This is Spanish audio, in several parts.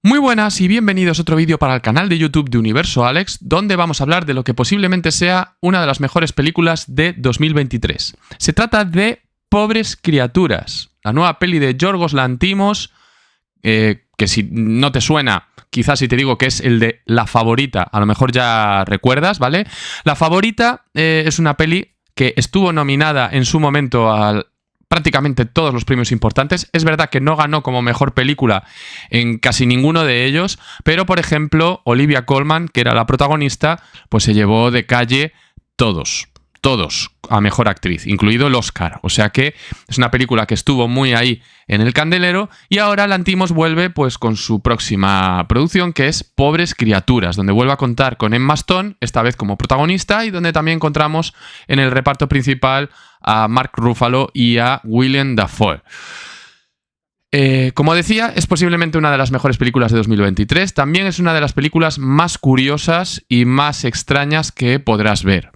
Muy buenas y bienvenidos a otro vídeo para el canal de YouTube de Universo Alex, donde vamos a hablar de lo que posiblemente sea una de las mejores películas de 2023. Se trata de Pobres Criaturas, la nueva peli de Yorgos Lanthimos, que si no te suena, quizás si te digo que es el de La Favorita, a lo mejor ya recuerdas, ¿vale? La Favorita es una peli que estuvo nominada en su momento al prácticamente todos los premios importantes. Es verdad que no ganó como mejor película en casi ninguno de ellos, pero por ejemplo Olivia Colman, que era la protagonista, pues se llevó de calle todos a mejor actriz, incluido el Oscar. O sea que es una película que estuvo muy ahí en el candelero y ahora Lanthimos vuelve pues con su próxima producción, que es Pobres Criaturas, donde vuelve a contar con Emma Stone, esta vez como protagonista, y donde también encontramos en el reparto principal a Mark Ruffalo y a Willem Dafoe. Como decía, es posiblemente una de las mejores películas de 2023. También es una de las películas más curiosas y más extrañas que podrás ver.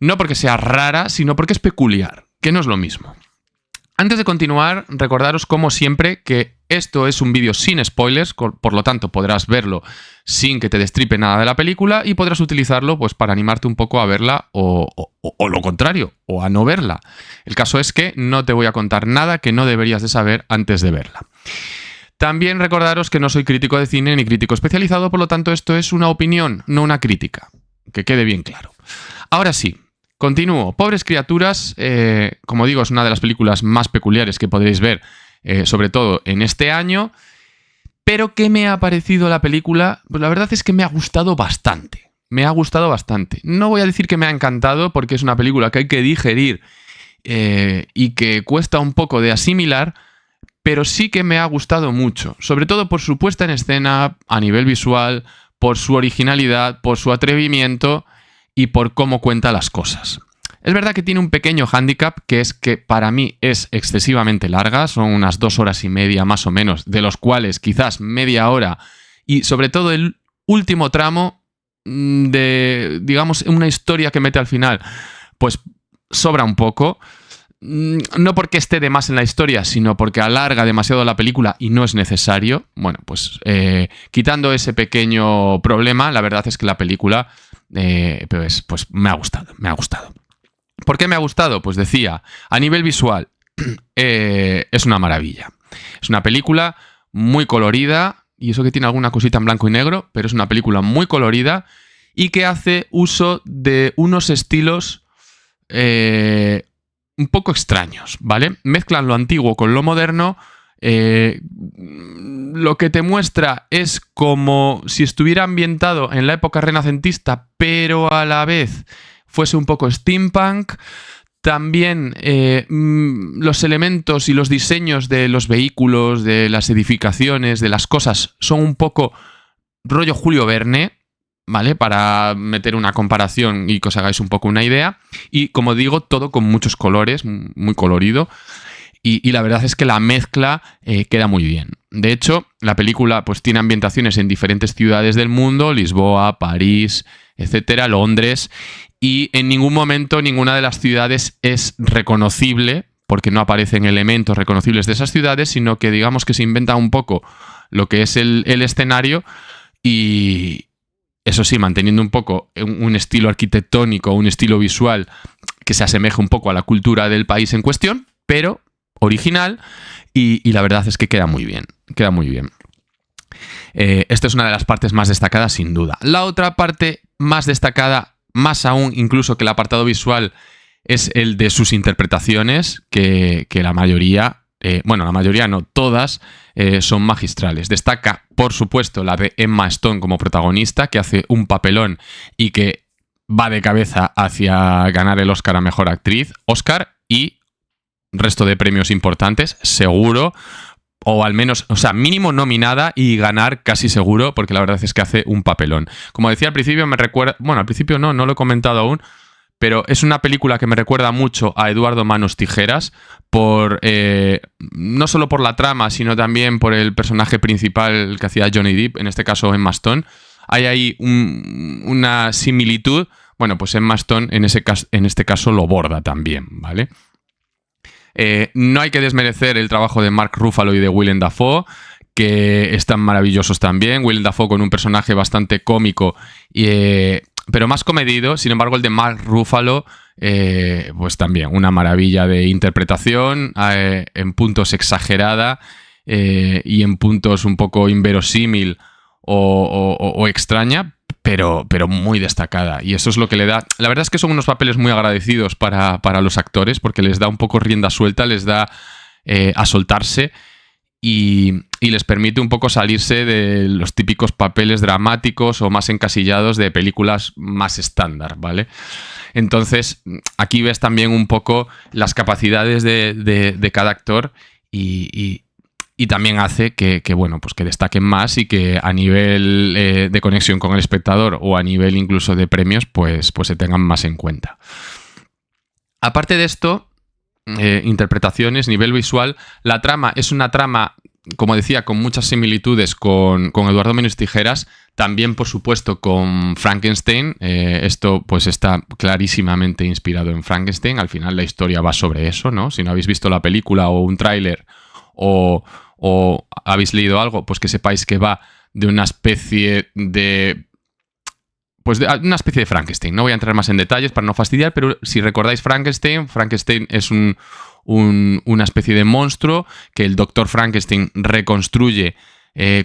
No porque sea rara, sino porque es peculiar, que no es lo mismo. Antes de continuar, recordaros como siempre que esto es un vídeo sin spoilers, por lo tanto podrás verlo sin que te destripe nada de la película y podrás utilizarlo pues, para animarte un poco a verla o lo contrario, o a no verla. El caso es que no te voy a contar nada que no deberías de saber antes de verla. También recordaros que no soy crítico de cine ni crítico especializado, por lo tanto esto es una opinión, no una crítica. Que quede bien claro. Ahora sí. Continúo. Pobres Criaturas, como digo, es una de las películas más peculiares que podréis ver, sobre todo en este año. Pero ¿qué me ha parecido la película? Pues la verdad es que me ha gustado bastante. Me ha gustado bastante. No voy a decir que me ha encantado porque es una película que hay que digerir y que cuesta un poco de asimilar, pero sí que me ha gustado mucho. Sobre todo por su puesta en escena, a nivel visual, por su originalidad, por su atrevimiento y por cómo cuenta las cosas. Es verdad que tiene un pequeño hándicap, que es que para mí es excesivamente larga, son unas 2 horas y media más o menos, de los cuales quizás media hora, y sobre todo el último tramo de, digamos, una historia que mete al final, pues sobra un poco. No porque esté de más en la historia, sino porque alarga demasiado la película y no es necesario. Bueno, pues quitando ese pequeño problema, la verdad es que la película pues me ha gustado, me ha gustado. ¿Por qué me ha gustado? Pues decía, a nivel visual es una maravilla. Es una película muy colorida, y eso que tiene alguna cosita en blanco y negro, pero es una película muy colorida y que hace uso de unos estilos un poco extraños, ¿vale? Mezclan lo antiguo con lo moderno. Lo que te muestra es como si estuviera ambientado en la época renacentista, pero a la vez fuese un poco steampunk. También los elementos y los diseños de los vehículos, de las edificaciones, de las cosas, son un poco rollo Julio Verne, ¿vale? Para meter una comparación y que os hagáis un poco una idea. Y como digo, todo con muchos colores, muy colorido. Y la verdad es que la mezcla queda muy bien. De hecho, la película pues, tiene ambientaciones en diferentes ciudades del mundo, Lisboa, París, etcétera, Londres, y en ningún momento ninguna de las ciudades es reconocible, porque no aparecen elementos reconocibles de esas ciudades, sino que digamos que se inventa un poco lo que es el escenario y, eso sí, manteniendo un poco un estilo arquitectónico, un estilo visual que se asemeje un poco a la cultura del país en cuestión, pero original, y la verdad es que queda muy bien, queda muy bien. Esta es una de las partes más destacadas, sin duda. La otra parte más destacada, más aún incluso que el apartado visual, es el de sus interpretaciones, que la mayoría, bueno, la mayoría no, todas, son magistrales. Destaca, por supuesto, la de Emma Stone como protagonista, que hace un papelón y que va de cabeza hacia ganar el Oscar a Mejor Actriz, Oscar y resto de premios importantes, seguro, o al menos, o sea, mínimo nominada y ganar casi seguro, porque la verdad es que hace un papelón. Como decía al principio, me recuerda, bueno, al principio no lo he comentado aún, pero es una película que me recuerda mucho a Eduardo Manos Tijeras, no solo por la trama, sino también por el personaje principal que hacía Johnny Depp, en este caso Emma Stone. Hay ahí una similitud. Bueno, pues Emma Stone en este caso lo borda también, ¿vale? No hay que desmerecer el trabajo de Mark Ruffalo y de Willem Dafoe, que están maravillosos también. Willem Dafoe con un personaje bastante cómico, pero más comedido. Sin embargo, el de Mark Ruffalo, pues también una maravilla de interpretación, en puntos exagerada y en puntos un poco inverosímil o extraña, pero muy destacada. Y eso es lo que le da... La verdad es que son unos papeles muy agradecidos para los actores, porque les da un poco rienda suelta, les da a soltarse y les permite un poco salirse de los típicos papeles dramáticos o más encasillados de películas más estándar, ¿vale? Entonces, aquí ves también un poco las capacidades de cada actor y también hace que, bueno, pues que destaquen más y que a nivel de conexión con el espectador o a nivel incluso de premios, pues se tengan más en cuenta. Aparte de esto, interpretaciones, nivel visual, la trama es una trama, como decía, con muchas similitudes con Eduardo Menos Tijeras, también por supuesto con Frankenstein. Esto pues está clarísimamente inspirado en Frankenstein. Al final la historia va sobre eso, ¿no? Si no habéis visto la película o un tráiler o habéis leído algo, pues que sepáis que va de una especie de... Pues de una especie de Frankenstein. No voy a entrar más en detalles para no fastidiar, pero si recordáis Frankenstein es una especie de monstruo que el doctor Frankenstein reconstruye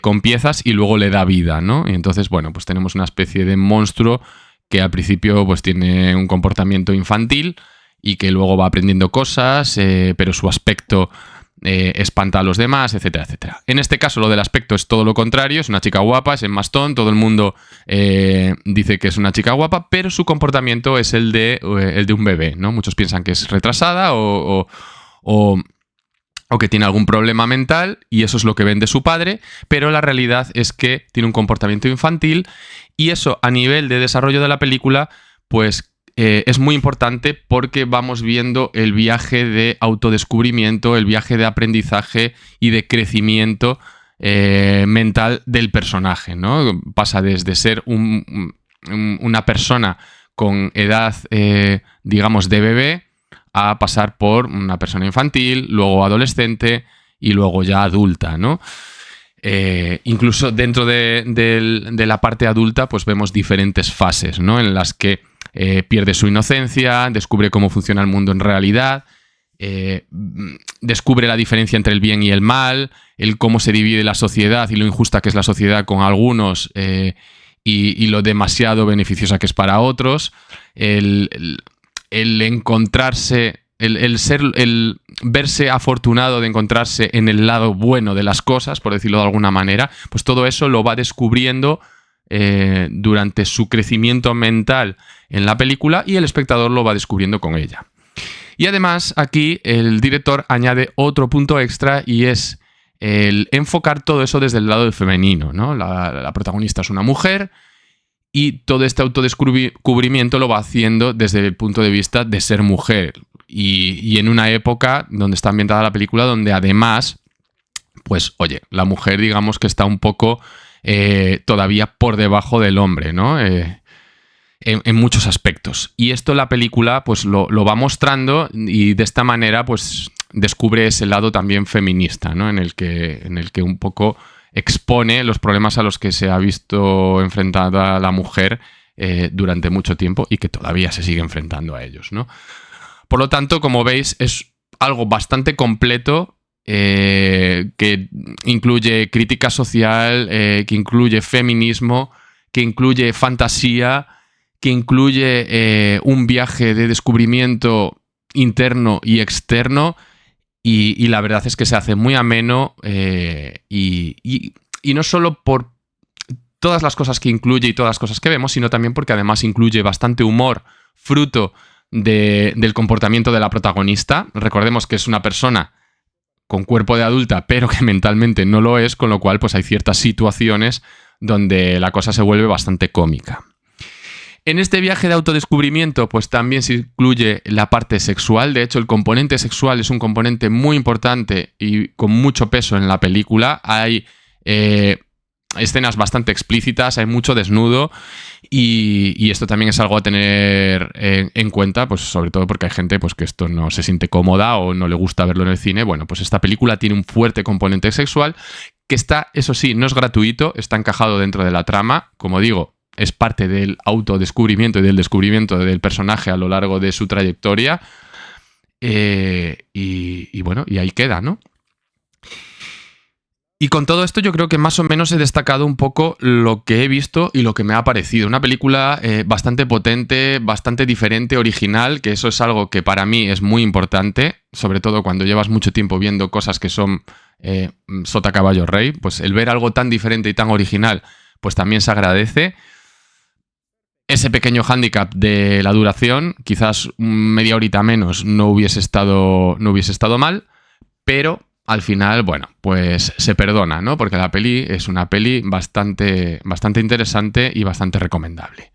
con piezas y luego le da vida, ¿no? Y entonces, bueno, pues tenemos una especie de monstruo que al principio pues tiene un comportamiento infantil y que luego va aprendiendo cosas, pero su aspecto espanta a los demás, etcétera, etcétera. En este caso lo del aspecto es todo lo contrario, es una chica guapa, es Emma Stone, todo el mundo dice que es una chica guapa, pero su comportamiento es el de un bebé, ¿no? Muchos piensan que es retrasada o que tiene algún problema mental y eso es lo que ven de su padre, pero la realidad es que tiene un comportamiento infantil y eso a nivel de desarrollo de la película, pues es muy importante porque vamos viendo el viaje de autodescubrimiento, el viaje de aprendizaje y de crecimiento mental del personaje, ¿no? Pasa desde ser una persona con edad, digamos, de bebé a pasar por una persona infantil, luego adolescente y luego ya adulta, ¿no? Incluso dentro de la parte adulta pues vemos diferentes fases, ¿no? En las que pierde su inocencia, descubre cómo funciona el mundo en realidad, descubre la diferencia entre el bien y el mal, el cómo se divide la sociedad y lo injusta que es la sociedad con algunos y lo demasiado beneficiosa que es para otros, el encontrarse, el verse afortunado de encontrarse en el lado bueno de las cosas, por decirlo de alguna manera, pues todo eso lo va descubriendo durante su crecimiento mental en la película y el espectador lo va descubriendo con ella. Y además aquí el director añade otro punto extra y es el enfocar todo eso desde el lado del femenino, ¿no? La protagonista es una mujer y todo este autodescubrimiento lo va haciendo desde el punto de vista de ser mujer y en una época donde está ambientada la película donde además, pues oye, la mujer digamos que está un poco todavía por debajo del hombre, ¿no? En muchos aspectos. Y esto la película pues lo va mostrando y de esta manera pues descubre ese lado también feminista, ¿no? En el que un poco expone los problemas a los que se ha visto enfrentada la mujer durante mucho tiempo y que todavía se sigue enfrentando a ellos, ¿no? Por lo tanto, como veis, es algo bastante completo que incluye crítica social, que incluye feminismo, que incluye fantasía, que incluye un viaje de descubrimiento interno y externo y la verdad es que se hace muy ameno y no solo por todas las cosas que incluye y todas las cosas que vemos, sino también porque además incluye bastante humor fruto del comportamiento de la protagonista. Recordemos que es una persona con cuerpo de adulta, pero que mentalmente no lo es, con lo cual pues hay ciertas situaciones donde la cosa se vuelve bastante cómica. En este viaje de autodescubrimiento pues también se incluye la parte sexual. De hecho, el componente sexual es un componente muy importante y con mucho peso en la película. Hay escenas bastante explícitas, hay mucho desnudo y esto también es algo a tener en cuenta, pues sobre todo porque hay gente pues, que esto no se siente cómoda o no le gusta verlo en el cine. Bueno, pues esta película tiene un fuerte componente sexual que está, eso sí, no es gratuito, está encajado dentro de la trama. Como digo, es parte del autodescubrimiento y del descubrimiento del personaje a lo largo de su trayectoria. Y bueno, y ahí queda, ¿no? Y con todo esto yo creo que más o menos he destacado un poco lo que he visto y lo que me ha parecido. Una película bastante potente, bastante diferente, original, que eso es algo que para mí es muy importante, sobre todo cuando llevas mucho tiempo viendo cosas que son sota caballo rey, pues el ver algo tan diferente y tan original, pues también se agradece. Ese pequeño hándicap de la duración, quizás media horita menos no hubiese estado mal, pero al final, bueno, pues se perdona, ¿no? Porque la peli es una peli bastante interesante y bastante recomendable.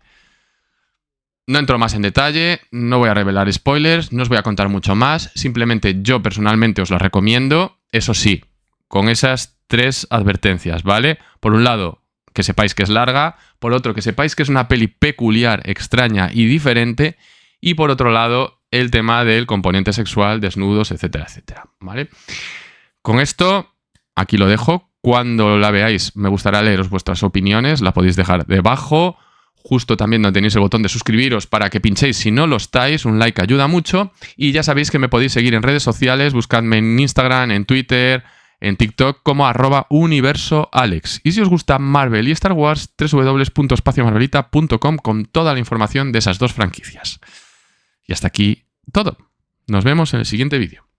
No entro más en detalle, no voy a revelar spoilers, no os voy a contar mucho más, simplemente yo personalmente os la recomiendo, eso sí, con esas 3 advertencias, ¿vale? Por un lado, que sepáis que es larga, por otro, que sepáis que es una peli peculiar, extraña y diferente, y por otro lado, el tema del componente sexual, desnudos, etcétera, etcétera, ¿vale? Con esto, aquí lo dejo. Cuando la veáis, me gustaría leeros vuestras opiniones, la podéis dejar debajo. Justo también donde tenéis el botón de suscribiros para que pinchéis si no lo estáis, un like ayuda mucho. Y ya sabéis que me podéis seguir en redes sociales, buscadme en Instagram, en Twitter, en TikTok como @universoalex. Y si os gusta Marvel y Star Wars, www.espaciomarvelita.com con toda la información de esas 2 franquicias. Y hasta aquí todo. Nos vemos en el siguiente vídeo.